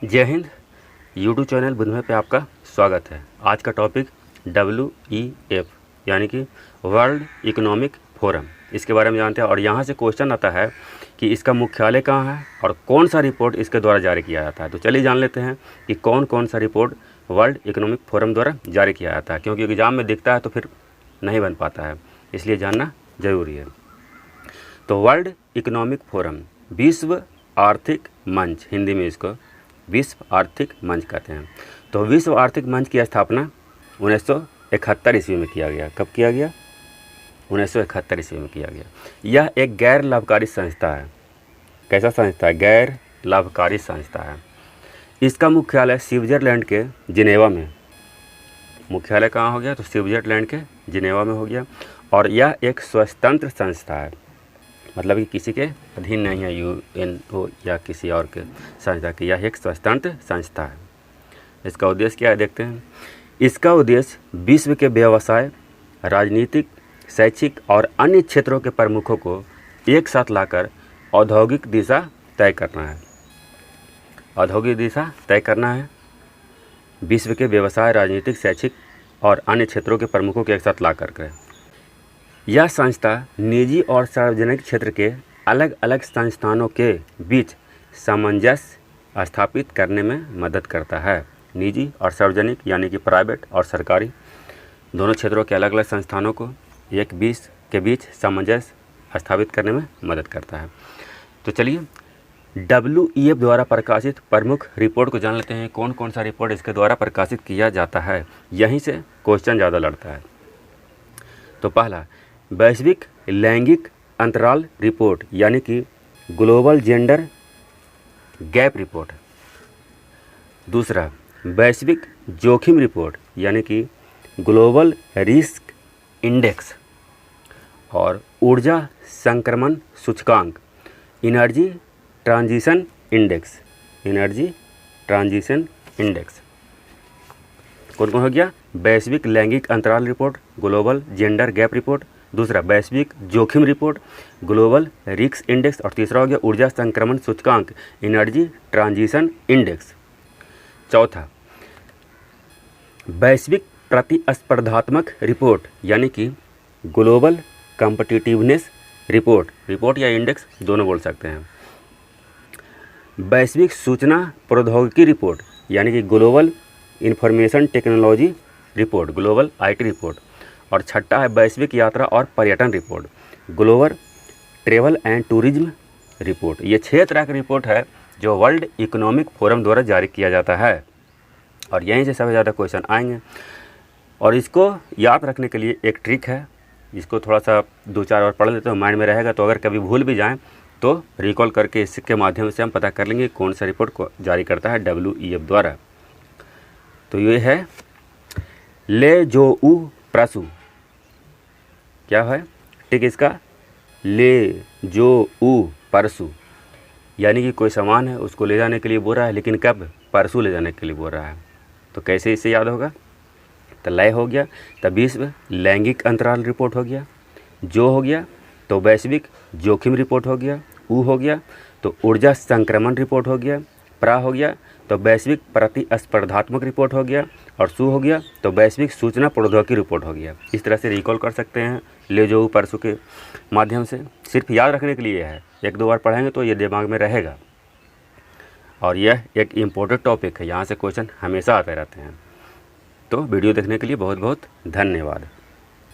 जय Hind. YouTube channel बुधमय पे आपका स्वागत है। आज का टॉपिक WEF यानी कि वर्ल्ड इकोनॉमिक फोरम, इसके बारे में जानते हैं। और यहाँ से क्वेश्चन आता है कि इसका मुख्यालय कहाँ है और कौन सा रिपोर्ट इसके द्वारा जारी किया जाता है। तो चलिए जान लेते हैं कि कौन कौन सा रिपोर्ट वर्ल्ड इकोनॉमिक फोरम द्वारा जारी किया जाता है, क्योंकि एग्ज़ाम में दिखता है तो फिर नहीं बन पाता है, इसलिए जानना ज़रूरी है। तो वर्ल्ड इकोनॉमिक फोरम विश्व आर्थिक मंच, हिंदी में इसको विश्व आर्थिक मंच कहते हैं। तो विश्व आर्थिक मंच की स्थापना 1971 ईस्वी में किया गया। कब किया गया? 1971 ईस्वी में किया गया। यह एक गैर लाभकारी संस्था है। कैसा संस्था है? गैर लाभकारी संस्था है। इसका मुख्यालय स्विट्जरलैंड के जिनेवा में। मुख्यालय कहाँ हो गया? तो स्विट्जरलैंड के जिनेवा में हो गया। और यह एक स्वतंत्र संस्था है, मतलब कि किसी के अधीन नहीं है, UNO या किसी और के संस्था की। यह एक स्वतंत्र संस्था है। इसका उद्देश्य क्या है देखते हैं। इसका उद्देश्य विश्व के व्यवसाय, राजनीतिक, शैक्षिक और अन्य क्षेत्रों के प्रमुखों को एक साथ लाकर औद्योगिक दिशा तय करना है। औद्योगिक दिशा तय करना है। विश्व के व्यवसाय, राजनीतिक, शैक्षिक और अन्य क्षेत्रों के प्रमुखों को एक साथ ला कर। यह संस्था निजी और सार्वजनिक क्षेत्र के अलग अलग संस्थानों के बीच सामंजस्य स्थापित करने में मदद करता है। निजी और सार्वजनिक यानी कि प्राइवेट और सरकारी दोनों क्षेत्रों के अलग अलग संस्थानों को एक बीच सामंजस्य स्थापित करने में मदद करता है। तो चलिए WEF द्वारा प्रकाशित प्रमुख रिपोर्ट को जान लेते हैं। कौन कौन सा रिपोर्ट इसके द्वारा प्रकाशित किया जाता है, यहीं से क्वेश्चन ज़्यादा लड़ता है। तो पहला, वैश्विक लैंगिक अंतराल रिपोर्ट यानी कि ग्लोबल जेंडर गैप रिपोर्ट। दूसरा, वैश्विक जोखिम रिपोर्ट यानी कि ग्लोबल रिस्क इंडेक्स। और ऊर्जा संक्रमण सूचकांक, energy transition index. Energy transition index कौन कौन हो गया? वैश्विक लैंगिक अंतराल report, global gender gap report. दूसरा, वैश्विक जोखिम रिपोर्ट, ग्लोबल रिस्क इंडेक्स। और तीसरा हो गया ऊर्जा संक्रमण सूचकांक, एनर्जी ट्रांजिशन इंडेक्स। चौथा, वैश्विक प्रतिस्पर्धात्मक रिपोर्ट यानी कि ग्लोबल कॉम्पिटिटिवनेस रिपोर्ट। रिपोर्ट या इंडेक्स दोनों बोल सकते हैं। वैश्विक सूचना प्रौद्योगिकी रिपोर्ट यानी कि global information technology report, global IT report. और छठा है वैश्विक यात्रा और पर्यटन report, global travel and tourism report. ये 6 तरह की रिपोर्ट है जो वर्ल्ड इकोनॉमिक फोरम द्वारा जारी किया जाता है। और यहीं से सबसे ज़्यादा क्वेश्चन आएंगे। और इसको याद रखने के लिए एक ट्रिक है, इसको थोड़ा सा 2-4 बार पढ़ लेते हो, माइंड में रहेगा। तो अगर कभी भूल भी जाएँ तो रिकॉल करके इसके माध्यम से हम पता कर लेंगे कौन सा रिपोर्ट को जारी करता है WEF द्वारा। तो ये है ले जो ऊ प्रसु। क्या है? ठीक, इसका ले जो ऊ परसु यानी कि कोई सामान है उसको ले जाने के लिए बोल रहा है, लेकिन कब? परसों ले जाने के लिए बोल रहा है। तो कैसे इसे याद होगा? तो लय हो गया, तब विश्व लैंगिक अंतराल रिपोर्ट हो गया। जो हो गया तो वैश्विक जोखिम रिपोर्ट हो गया। ऊ हो गया तो ऊर्जा संक्रमण रिपोर्ट हो गया। प्रा हो गया तो वैश्विक प्रतिस्पर्धात्मक रिपोर्ट हो गया। और सु हो गया तो वैश्विक सूचना प्रौद्योगिकी रिपोर्ट हो गया। इस तरह से रिकॉल कर सकते हैं ले जो परसों के माध्यम से। सिर्फ याद रखने के लिए है, 1-2 बार पढ़ेंगे तो ये दिमाग में रहेगा। और यह एक इम्पोर्टेंट टॉपिक है, यहाँ से क्वेश्चन हमेशा आते रहते हैं। तो वीडियो देखने के लिए बहुत बहुत धन्यवाद।